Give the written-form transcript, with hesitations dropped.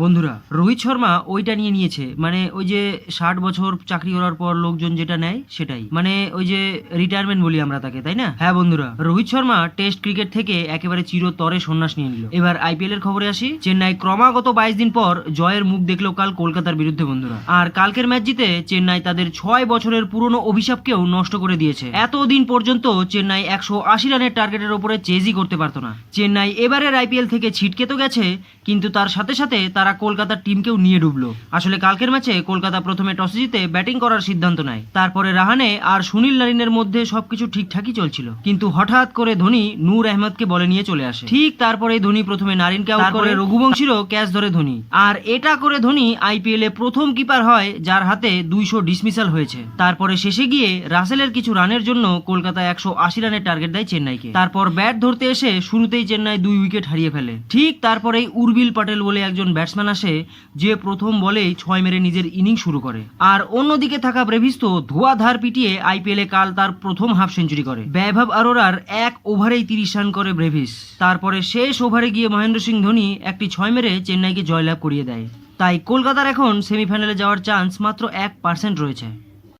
বন্ধুরা, রোহিত শর্মা ওইটা নিয়ে নিয়েছে, মানে ওই যে 60 বছর চাকরি করার পর লোকজন যেটা নেয় সেটাই, মানে ওই যে রিটায়ারমেন্ট বলি আমরা তাকে, তাই না? হ্যাঁ বন্ধুরা, রোহিত শর্মা টেস্ট ক্রিকেট থেকে একেবারে চিরতরে সন্ন্যাস নিয়ে নিল। এবার আইপিএল এর খবরে আসি। চেন্নাই ক্রমাগত 22 দিন পর জয়ের মুখ দেখলো কাল কলকাতার বিরুদ্ধে বন্ধুরা। আর কালকের ম্যাচ জিতে চেন্নাই তাদের 6 বছরের পুরনো অভিশাপকেও নষ্ট করে দিয়েছে। এতদিন পর্যন্ত চেন্নাই 180 রানের টার্গেটের ওপরে চেজই করতে পারতো না। চেন্নাই এবারের আইপিএল থেকে ছিটকে তো গেছে, কিন্তু তার সাথে সাথে তারা কলকাতার টিমকেও নিয়ে ডুবলো। আসলে কালকের ম্যাচে কলকাতা প্রথমে টসে জিতে ব্যাটিং করার সিদ্ধান্ত নেয়। তারপরে রাহানে আর সুনীল নারিনের মধ্যে সবকিছু ঠিকঠাকই চলছিল, কিন্তু হঠাৎ করে ধোনি নূর আহমেদকে বলে নিয়ে চলে আসে। ঠিক তারপরে ধোনি প্রথমে নারিনকে আউট করে রঘুবংশীরও ক্যাচ ধরে ধোনি। আর এটা করে ধোনি আইপিএল এ প্রথম কিপার হয় যার হাতে 200 ডিসমিসাল হয়েছে। তারপরে শেষে গিয়ে রাসেলের কিছু রানের জন্য কলকাতা 180 রানের টার্গেট দেয় চেন্নাইকে। তারপর ব্যাট ধরতে এসে শুরুতেই চেন্নাই 2 উইকেট হারিয়ে ফেলে। ঠিক তারপরেই উর্বিল পটেল বলে একজন ব্যাটসম্যান আসে, যে প্রথম বলেই 6 মেরে নিজের ইনিংস শুরু করে। আর অন্যদিকে থাকা ব্রেভিস তো ধোঁয়াধার পিটিয়ে আইপিএল এ কাল তার প্রথম হাফ সেঞ্চুরি করে। বৈভব অরোরার 1 ওভারেই 30 রান করে ব্রেভিস। তারপরে শেষ ওভারে গিয়ে মহেন্দ্র সিং ধোনি একটি 6 মেরে চেন্নাইকে জয়লাভ করিয়ে দেয়। তাই কলকাতার এখন সেমিফাইনালে যাওয়ার চান্স মাত্র 1% রয়েছে।